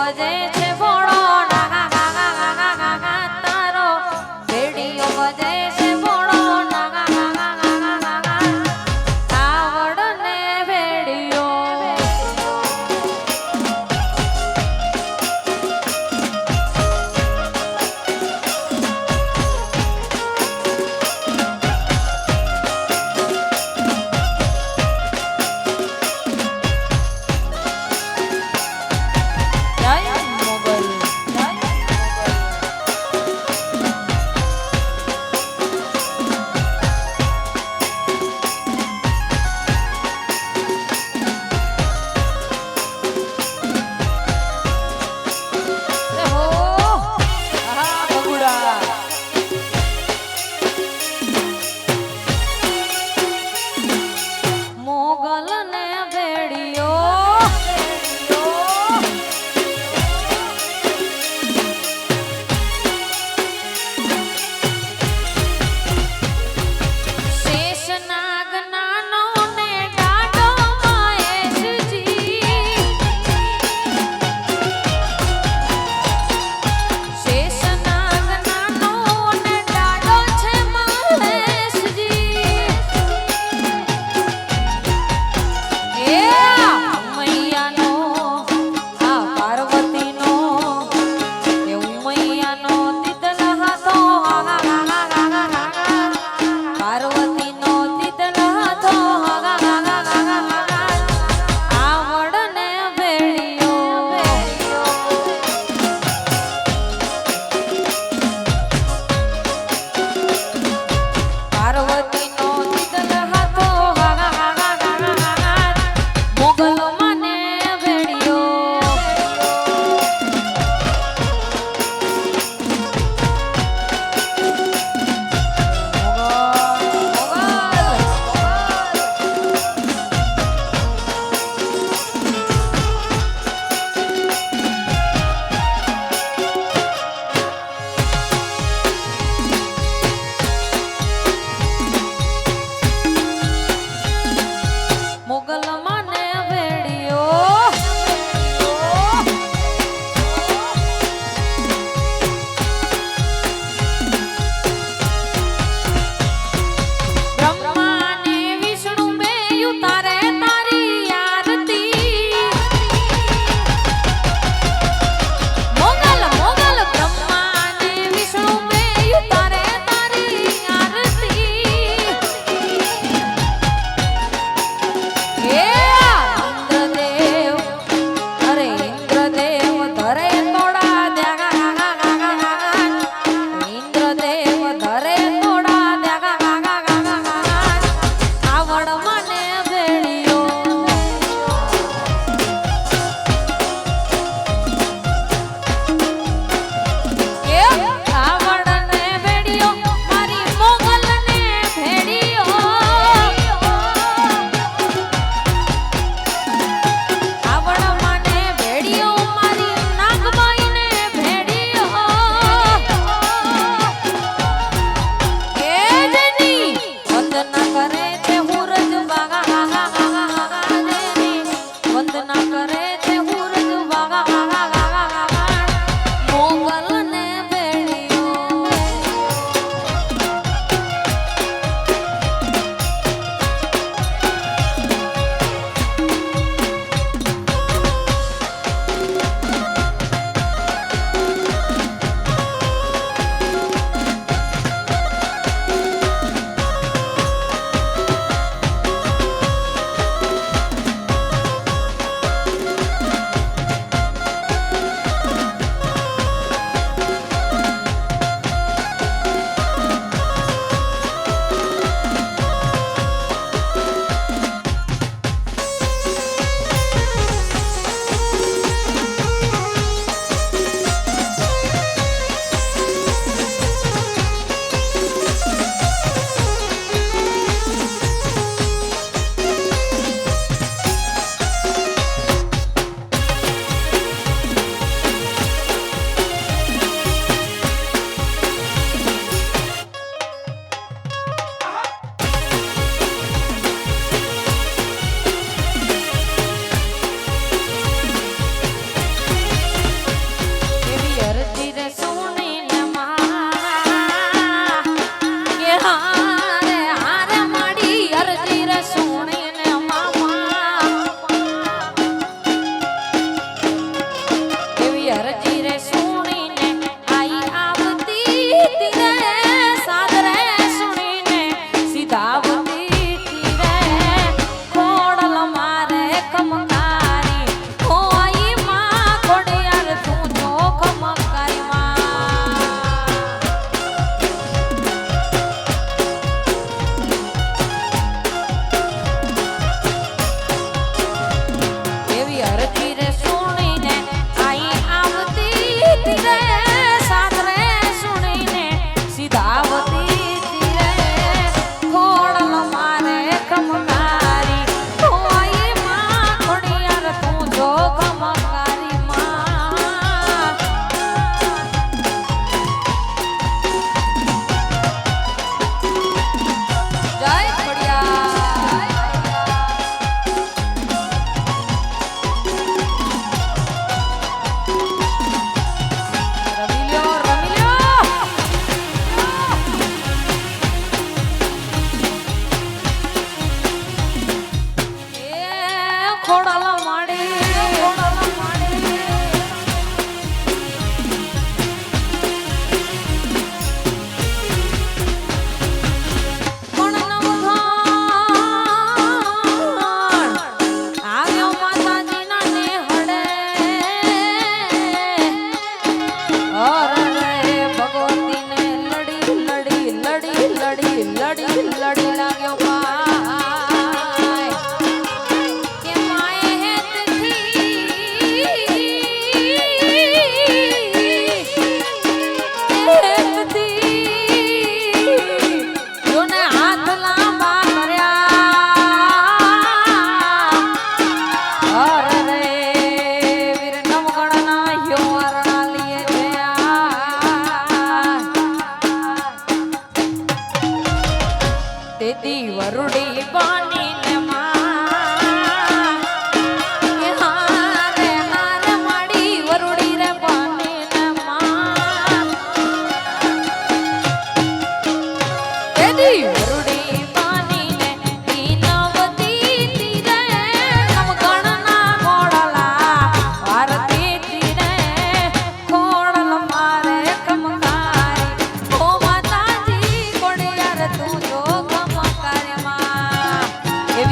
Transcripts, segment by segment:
બજે છે ભોળો ના તારો રેડિયો બજે છે ભોળો ના આવડ ને ભેડિયો કરે તે હુરજ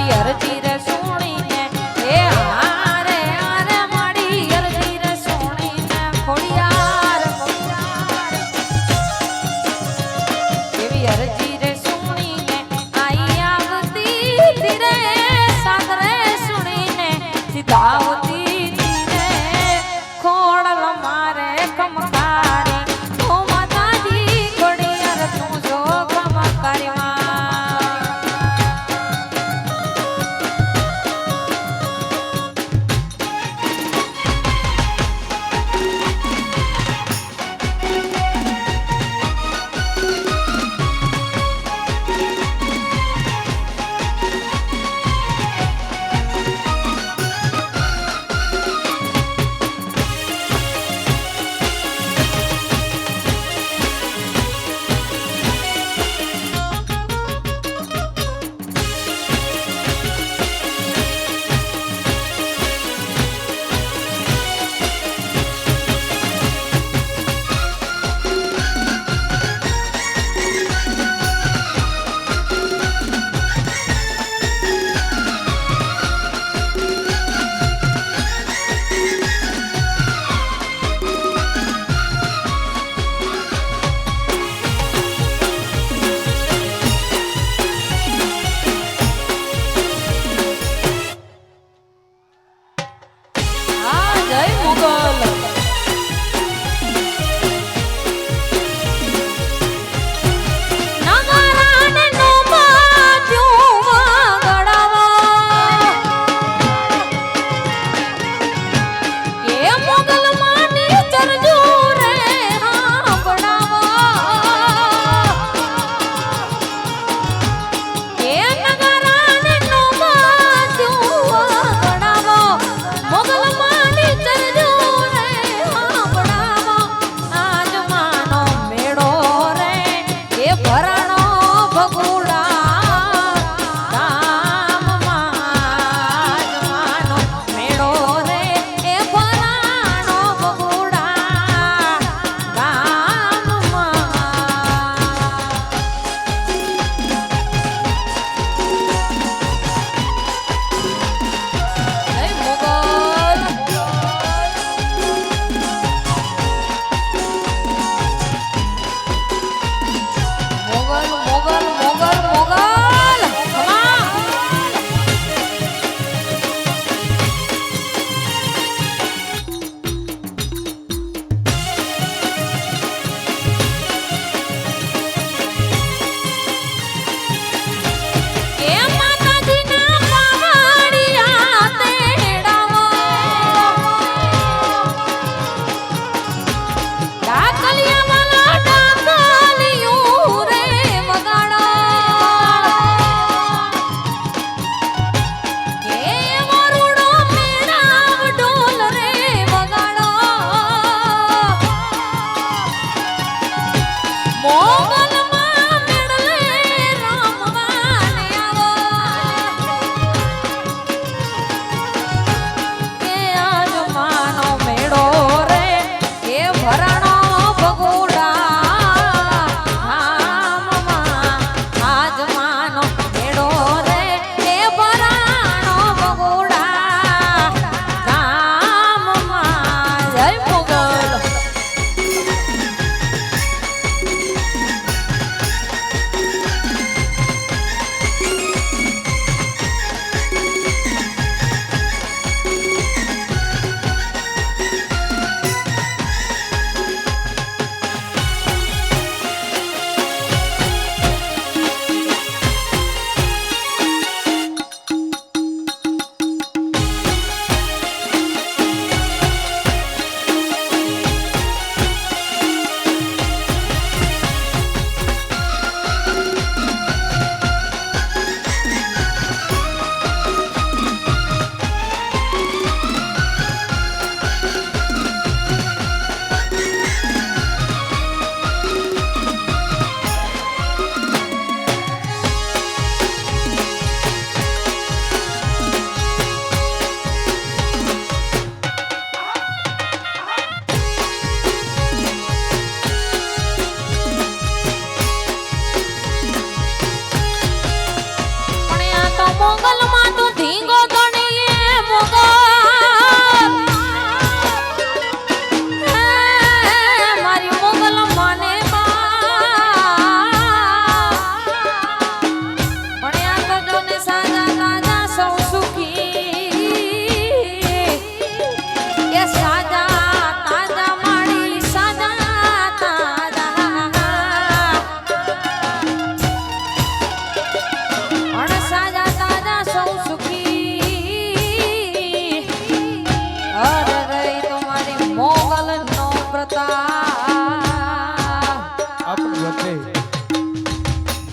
મારી અરજી રે સુણીને એ હારે હારે મારી અરજી રે સુણીને ખોડિયાર એવી અરજી રે સુણીને આઈ આવતી ધીરે સાગરે સુણીને સીધાવતી ધીરે ખોડલ મારે કમકારી ઓ માતાજી ખોડિયાર તું જો કમકારી માં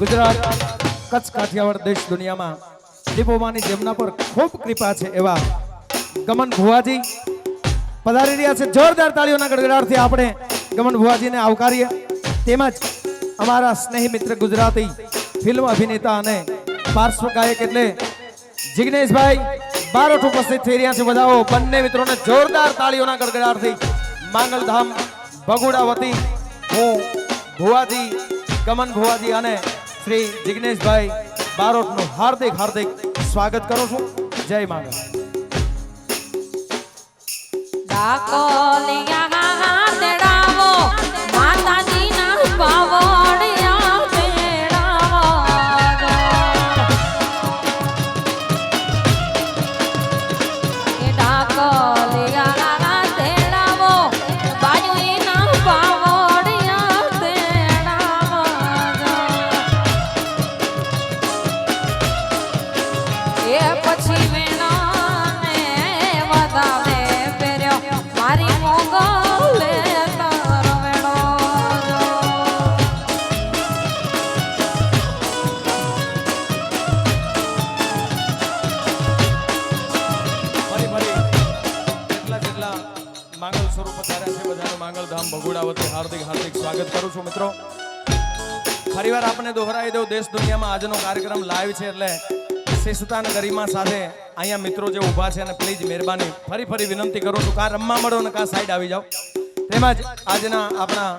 ગુજરાત કચ્છ કાઠિયાવાડ દેશ દુનિયામાં દીપોમાની જેમના પર ખૂબ કૃપા છે એવા ગમન ભુવાજી પધારી રહ્યા છે. જોરદાર તાળીઓના ગડગડાટથી આપણે ગમન ભુવાજીને આવકારીએ. તેમજ અમારા સ્નેહી મિત્ર ગુજરાતી ફિલ્મ અભિનેતા અને પાર્શ્વ ગાયક એટલે જિગ્નેશભાઈ બારોટ ઉપસ્થિત થઈ રહ્યા છે. બધાઓ બંને મિત્રોને જોરદાર તાળીઓના ગડગડાટથી માંગલધામ ભગુડા વતી હું ભુવાજી ગમન ભુવાજી અને શ્રી જિગ્નેશભાઈ બારોટનું હાર્દિક હાર્દિક સ્વાગત કરું છું. જય માંગલ. ડાકોલિયા તેડાવો માતાજીના પાવડિયા તેડાવો એ ડાકોલિયા તેડાવો બાજુના પાવડિયા તેડાવો એ પછી વેણાને વધાવે મારી મોગલે કરવેડો જેટલા માંગલ સ્વરૂપ પધાર્યા છે બધાનું માંગલધામ ભગુડા વતી હાર્દિક હાર્દિક સ્વાગત કરું છું. મિત્રો ફરીવાર આપણે દોહરાવી દઉં, દેશ દુનિયામાં આજનો કાર્યક્રમ લાઈવ છે એટલે શિસ્તતા અને ગરિમા સાથે અહીંયા મિત્રો જે ઊભા છે અને પ્લીઝ મહેરબાની ફરી વિનંતી કરું છું, કાં રમવા મળો ને કાં સાઈડ આવી જાઓ. તેમજ આજના આપણા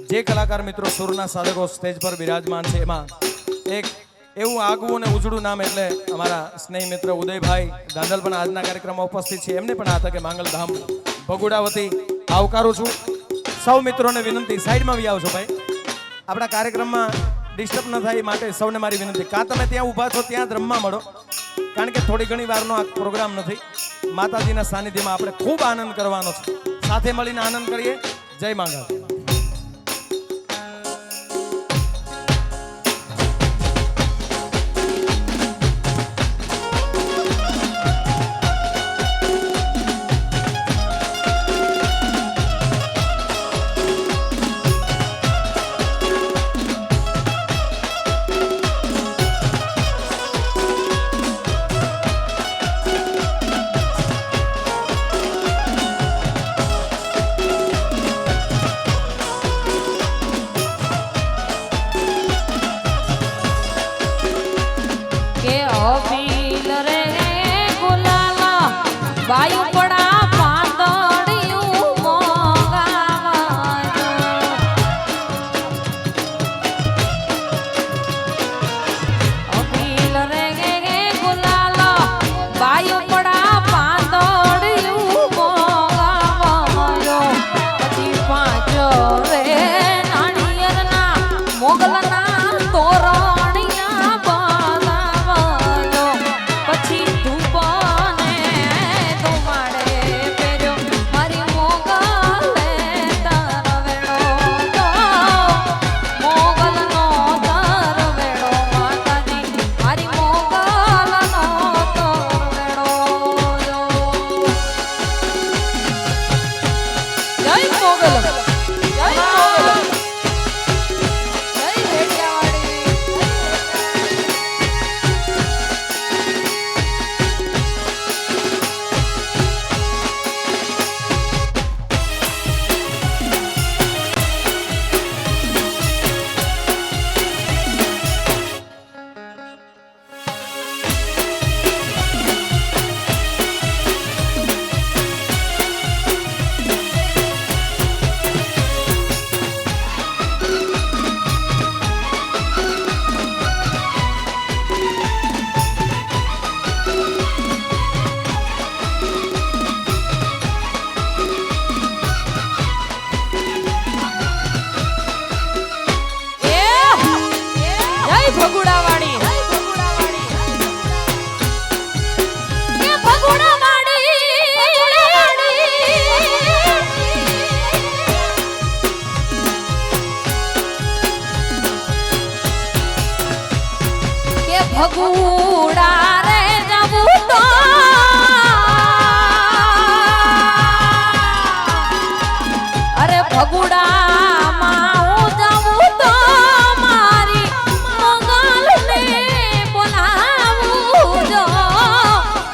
જે કલાકાર મિત્રો સુરના સાધકો સ્ટેજ પર બિરાજમાન છે એમાં એક એવું આગવું અને ઉજળું નામ એટલે અમારા સ્નેહી મિત્ર ઉદયભાઈ દાદલ પણ આજના કાર્યક્રમમાં ઉપસ્થિત છે. એમને પણ આ તકે માંગલધામ ભગુડા વતી આવકારું છું. સૌ મિત્રોને વિનંતી સાઈડમાં બી આવશો ભાઈ, આપણા કાર્યક્રમમાં ડિસ્ટર્બ ન થાય માટે સૌને મારી વિનંતી, કાં તમે ત્યાં ઊભા છો ત્યાં જ રમવા મળો, કારણ કે થોડી ઘણી વારનો આ પ્રોગ્રામ નથી. માતાજીના સાનિધ્યમાં આપણે ખૂબ આનંદ કરવાનો છે, સાથે મળીને આનંદ કરીએ. જય માંગલ.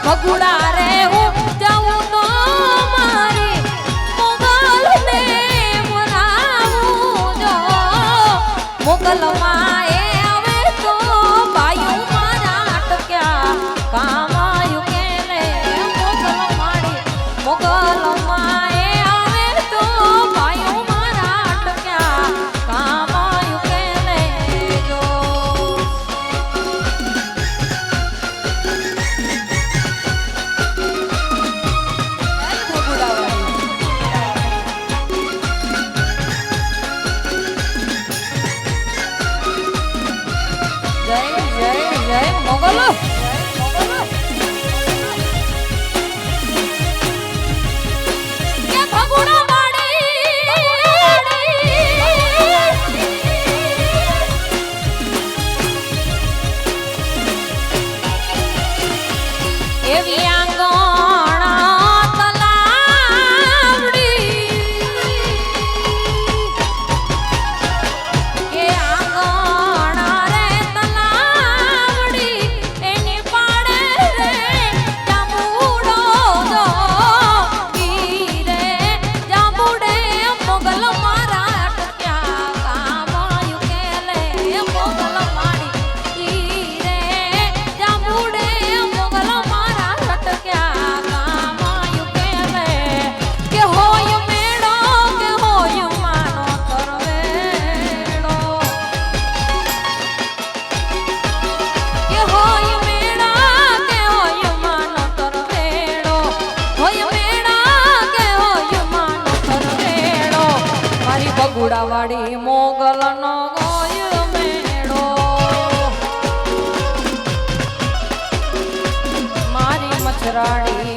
ભગુડા રે હું જાઉં તો મારી મોગલ ને મનાવું જો મોગલમાં એ આવે તો બાયું મારા અટક્યા કામ આયું કે લે મોગલ મારી મોગલમાં એ આવે તો બાયું મારા અટક્યા કામ આયું કે લેજો જય જય જય મોગલ કે ભગુડા વાડી એવી આંગણા તલાવડી કે આંગણા રે તલાવડી એની પાડે રે જાંબુડો જો ઈ રે જાંબુડે મોગલ મારા અટક્યા કામ આયું કે લે મોગલ માડી ઈ રે જાંબુડે મોગલ મારા અટક્યા કામ આયું કે લે કે હોય મેળો કે હોય માનો કરવેડો કે હોય મેળા કે હોય માનો કરવેડો હોય મેળા કે હોય માનો કરવેડો મારી ભગુડા વાળી મોગલ નો ગોય મેળો મારી મચરાડી